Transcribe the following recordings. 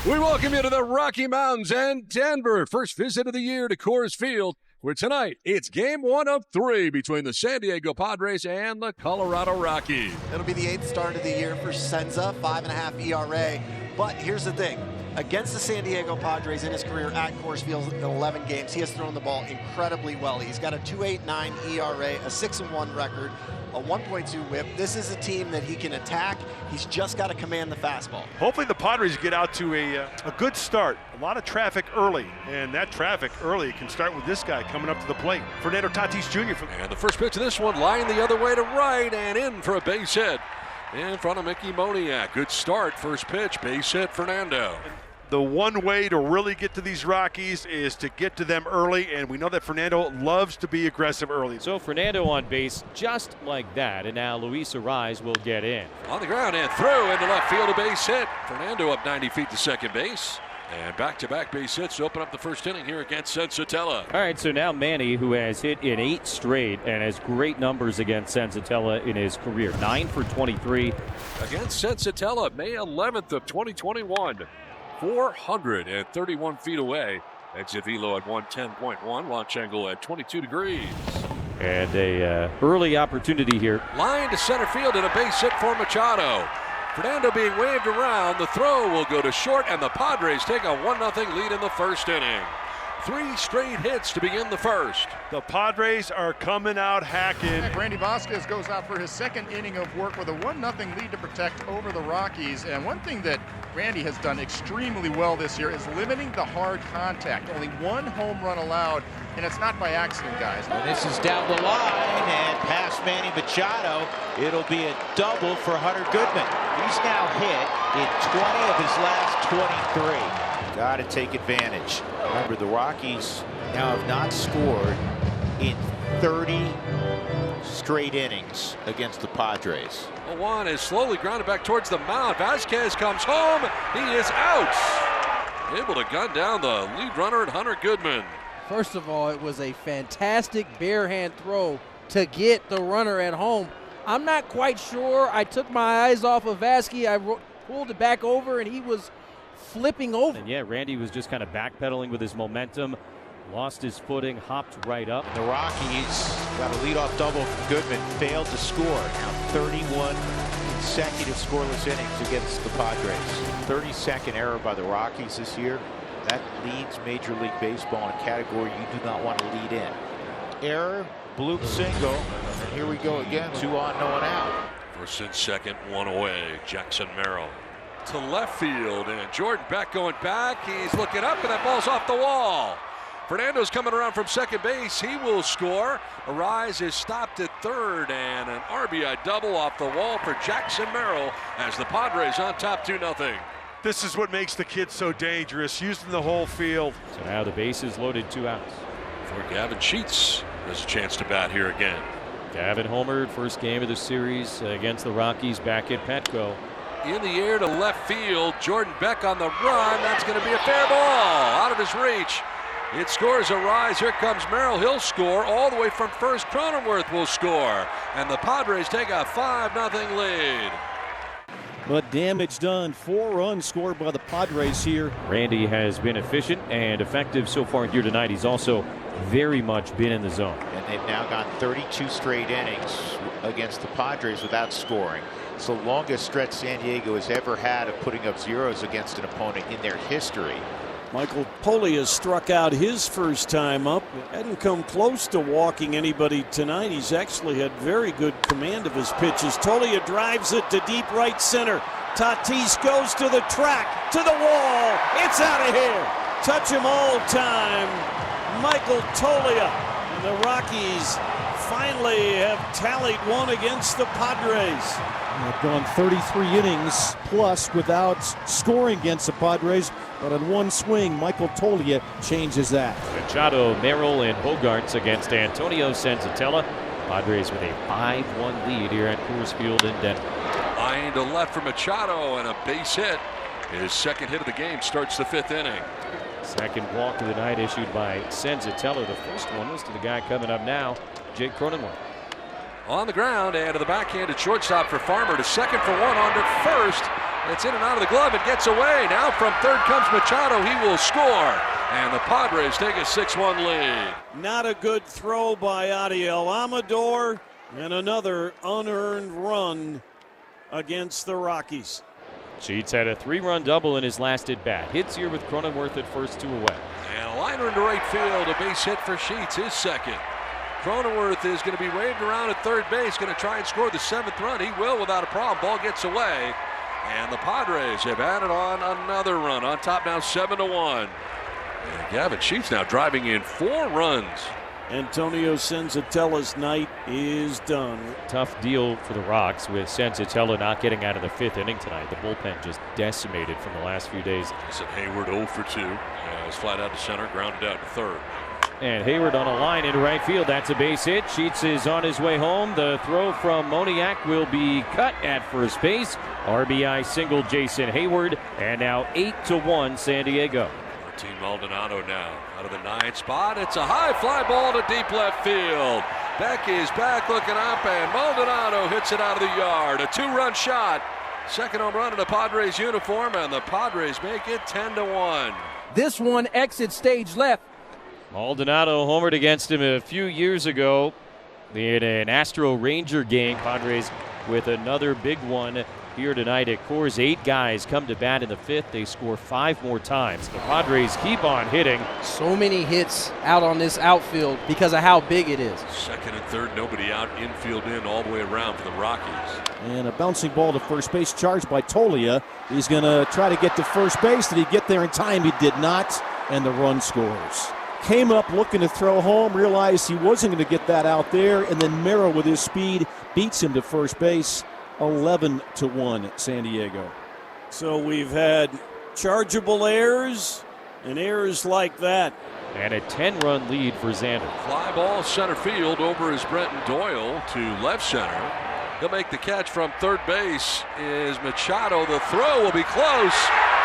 We welcome you to the Rocky Mountains and Denver. First visit of the year to Coors Field, where tonight it's game 1 of 3 between the San Diego Padres and the Colorado Rockies. It'll be the 8th start of the year for Senza, 5.5 ERA. But here's the thing. Against the San Diego Padres in his career at Coors Field in 11 games, he has thrown the ball incredibly well. He's got a 2.89 ERA, a 6-1 record, a 1.2 whip. This is a team that he can attack. He's just got to command the fastball. Hopefully the Padres get out to a good start. A lot of traffic early, and that traffic early can start with this guy coming up to the plate. Fernando Tatis Jr. And the first pitch of this one, line the other way to right and in for a base hit in front of Mickey Moniak. Good start, first pitch, base hit, Fernando. The one way to really get to these Rockies is to get to them early, and we know that Fernando loves to be aggressive early. So Fernando on base just like that, and now Luis Arraez will get in. On the ground and through into left field, a base hit. Fernando up 90 feet to second base. And back-to-back base hits to open up the first inning here against Senzatella. All right, so now Manny, who has hit in 8 straight and has great numbers against Senzatella in his career. 9 for 23. Against Senzatella, May 11th of 2021. 431 feet away. Exit velo at 110.1. Launch angle at 22 degrees. And a early opportunity here. Line to center field and a base hit for Machado. Fernando being waved around. The throw will go to short, and the Padres take a 1-0 lead in the first inning. 3 straight hits to begin the first. The Padres are coming out hacking. Randy Vasquez goes out for his second inning of work with a 1-0 lead to protect over the Rockies. And one thing that Randy has done extremely well this year is limiting the hard contact. Only 1 home run allowed, and it's not by accident, guys. And this is down the line and past Manny Machado. It'll be a double for Hunter Goodman. He's now hit in 20 of his last 23. Got to take advantage. Remember, the Rockies now have not scored in 30 straight innings against the Padres. 1 is slowly grounded back towards the mound. Vasquez comes home. He is out. Able to gun down the lead runner at Hunter Goodman. First of all, it was a fantastic bare hand throw to get the runner at home. I'm not quite sure. I took my eyes off of Vasquez. I pulled it back over, and he was flipping over. And yeah, Randy was just kind of backpedaling with his momentum, lost his footing, hopped right up. The Rockies got a leadoff double from Goodman, failed to score. Now 31 consecutive scoreless innings against the Padres. 32nd error by the Rockies this year. That leads Major League Baseball in a category you do not want to lead in. Error, bloop single, and here we go again. 2 on, no one out. First and second, 1 away. Jackson Merrill to left field, and Jordan Beck going back. He's looking up, and that ball's off the wall. Fernando's coming around from second base. He will score. Arraez is stopped at third, and an RBI double off the wall for Jackson Merrill as the Padres on top 2-0. This is what makes the kid so dangerous, using the whole field. So now the bases loaded, 2 outs. For Gavin Sheets, there's a chance to bat here again. Gavin homered, first game of the series against the Rockies back at Petco. In the air to left field, Jordan Beck on the run. That's going to be a fair ball out of his reach. It scores a rise. Here comes Merrill. He'll score all the way from first. Cronenworth will score, and the Padres take a 5-0 lead. But damage done. 4 runs scored by the Padres here. Randy has been efficient and effective so far here tonight. He's also very much been in the zone. And they've now gone 32 straight innings against the Padres without scoring. It's the longest stretch San Diego has ever had of putting up zeros against an opponent in their history. Michael Tolia struck out his first time up. Hadn't come close to walking anybody tonight. He's actually had very good command of his pitches. Tolia drives it to deep right center. Tatis goes to the track, to the wall. It's out of here. Touch him all time. Michael Tolia. And the Rockies finally have tallied 1 against the Padres. They've gone 33 innings plus without scoring against the Padres, but in one swing, Michael Tolia changes that. Machado, Merrill, and Bogarts against Antonio Senzatella. Padres with a 5-1 lead here at Coors Field in Denver. Line to left for Machado and a base hit. His second hit of the game starts the 5th inning. Second walk of the night issued by Senzatella. The first one was to the guy coming up now, Jake Cronenworth. On the ground and to the backhand at shortstop for Farmer, to second for 1, on to first. It's in and out of the glove and gets away. Now from third comes Machado. He will score. And the Padres take a 6-1 lead. Not a good throw by Adiel Amador, and another unearned run against the Rockies. Sheets had a 3-run double in his last at-bat. Hits here with Cronenworth at first, 2 away. And a liner into right field. A base hit for Sheets, his second. Cronenworth is going to be waved around at third base, going to try and score the 7th run. He will without a problem. Ball gets away. And the Padres have added on another run. On top now 7-1. And Gavin Sheets now driving in 4 runs. Antonio Senzatella's night is done. Tough deal for the Rocks with Senzatella not getting out of the 5th inning tonight. The bullpen just decimated from the last few days. Hayward 0 for 2. It's flat out to center, grounded out to third. And Hayward on a line into right field. That's a base hit. Sheets is on his way home. The throw from Moniak will be cut at first base. RBI single Jason Hayward. And now 8-1 San Diego. Martín Maldonado now out of the 9th spot. It's a high fly ball to deep left field. Beck is back looking up, and Maldonado hits it out of the yard. A 2-run shot. Second home run in the Padres uniform, and the Padres make it 10-1. This one exits stage left. Maldonado homered against him a few years ago in an Astro Ranger game. Padres with another big one here tonight at Coors. 8 guys come to bat in the 5th. They score 5 more times. The Padres keep on hitting. So many hits out on this outfield because of how big it is. Second and third, nobody out, infield in all the way around for the Rockies. And a bouncing ball to first base charged by Tolia. He's going to try to get to first base. Did he get there in time? He did not, and the run scores. Came up looking to throw home, realized he wasn't going to get that out there, and then Merrill with his speed beats him to first base. 11-1 San Diego. So we've had chargeable errors and errors like that. And a 10-run lead for Xander. Fly ball center field over is Brenton Doyle to left center. He'll make the catch from third base is Machado. The throw will be close,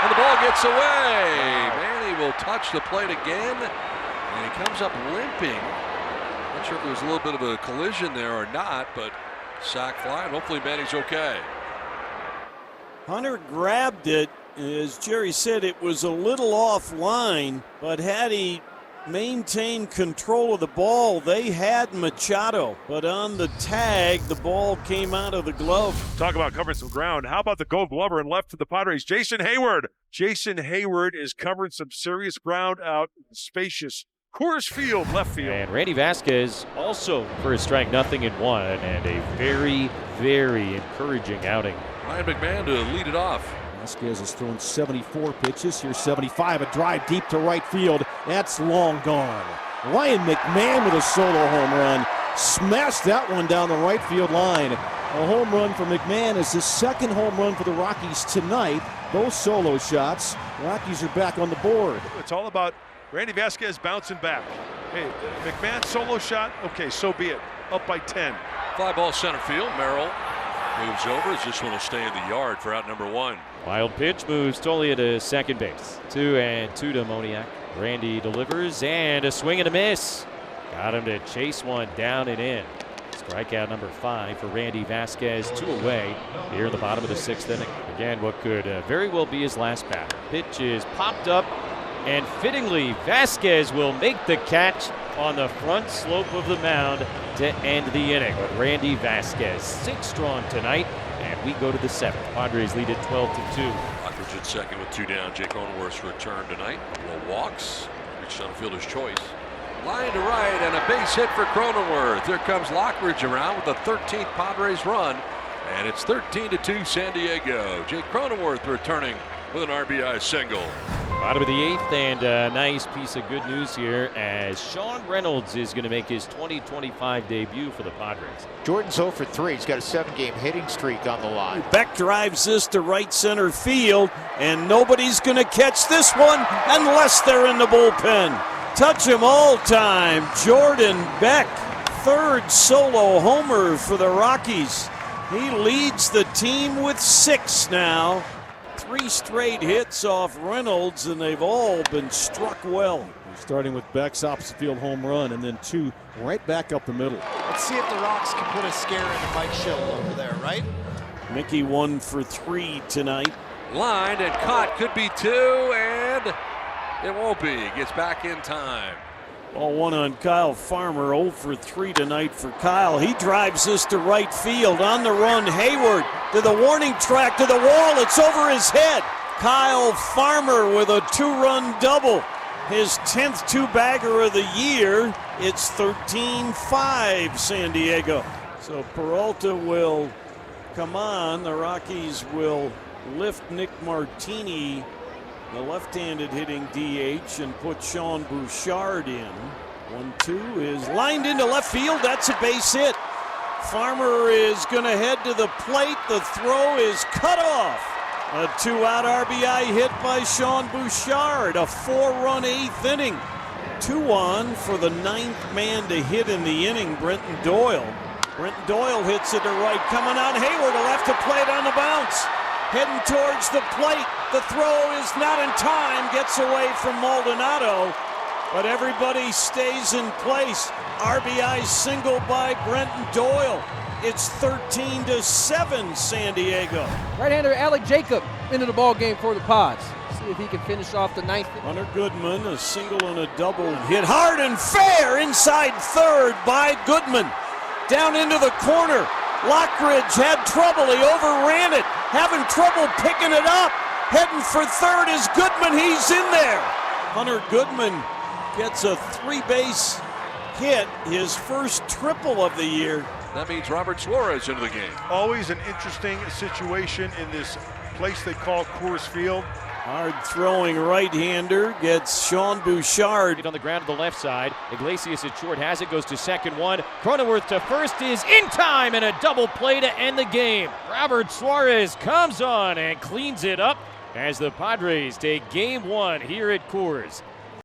and the ball gets away. Manny will touch the plate again, and he comes up limping. Not sure if there was a little bit of a collision there or not, but sack fly, and hopefully Manny's okay. Hunter grabbed it. As Jerry said, it was a little offline, but had he maintained control of the ball, they had Machado. But on the tag, the ball came out of the glove. Talk about covering some ground. How about the Gold Glover and left to the Padres, Jason Hayward? Jason Hayward is covering some serious ground out in spacious Coors Field, left field. And Randy Vasquez also for a strike, nothing in 1, and a very, very encouraging outing. Ryan McMahon to lead it off. Vasquez has thrown 74 pitches. Here's 75, a drive deep to right field. That's long gone. Ryan McMahon with a solo home run. Smashed that one down the right field line. A home run for McMahon is his 2nd home run for the Rockies tonight. Both solo shots. Rockies are back on the board. It's all about Randy Vasquez bouncing back. Hey, McMahon solo shot, okay, so be it. Up by 10. Fly ball center field. Merrill moves over as this one will stay in the yard for out number 1. Wild pitch moves Tolia to second base. 2-2 to Moniak. Randy delivers, and a swing and a miss. Got him to chase one down and in. Strikeout number 5 for Randy Vasquez. 2 away here in the bottom of the 6th inning. Again, what could very well be his last bat. Pitch is popped up, and fittingly, Vasquez will make the catch on the front slope of the mound to end the inning. But Randy Vasquez, 6 strong tonight, and we go to the 7th. Padres lead it 12-2. Lockridge at second with 2 down. Jake Cronenworth's return tonight. Couple walks. Reached on fielder's choice. Line to right, and a base hit for Cronenworth. Here comes Lockridge around with the 13th Padres run, and it's 13-2 San Diego. Jake Cronenworth returning with an RBI single. Bottom of the 8th, and a nice piece of good news here as Sean Reynolds is going to make his 2025 debut for the Padres. Jordan's 0 for 3. He's got a 7-game hitting streak on the line. Beck drives this to right center field, and nobody's going to catch this one unless they're in the bullpen. Touch him all time, Jordan Beck. 3rd solo homer for the Rockies. He leads the team with 6 now. 3 straight hits off Reynolds, and they've all been struck well. Starting with Beck's opposite field home run, and then 2 right back up the middle. Let's see if the Rocks can put a scare into Mike Schill over there, right? Mickey 1 for 3 tonight. Lined and caught, could be two, and it won't be. Gets back in time. Ball one on Kyle Farmer, 0 for 3 tonight for Kyle. He drives this to right field. On the run, Hayward to the warning track, to the wall. It's over his head. Kyle Farmer with a 2-run double. His 10th two-bagger of the year. It's 13-5 San Diego. So Peralta will come on. The Rockies will lift Nick Martini, the left-handed hitting DH, and put Sean Bouchard in. 1-2 is lined into left field. That's a base hit. Farmer is going to head to the plate. The throw is cut off. A 2-out RBI hit by Sean Bouchard. A 4-run 8th inning. 2 on for the 9th man to hit in the inning, Brenton Doyle. Brenton Doyle hits it to right. Coming on Hayward, a left to plate on the bounce. Heading towards the plate. The throw is not in time. Gets away from Maldonado. But everybody stays in place. RBI single by Brenton Doyle. It's 13-7 San Diego. Right-hander Alec Jacob into the ball game for the Pods. See if he can finish off the 9th. Hunter Goodman, a single and a double. Hit hard and fair inside third by Goodman. Down into the corner. Lockridge had trouble. He overran it. Having trouble picking it up. Heading for third is Goodman. He's in there. Hunter Goodman gets a 3-base hit, his first triple of the year. That means Robert Suarez into the game. Always an interesting situation in this place they call Coors Field. Hard throwing right-hander gets Sean Bouchard. On the ground to the left side. Iglesias at short has it, goes to second one. Cronenworth to first is in time, and a double play to end the game. Robert Suarez comes on and cleans it up as the Padres take game 1 here at Coors.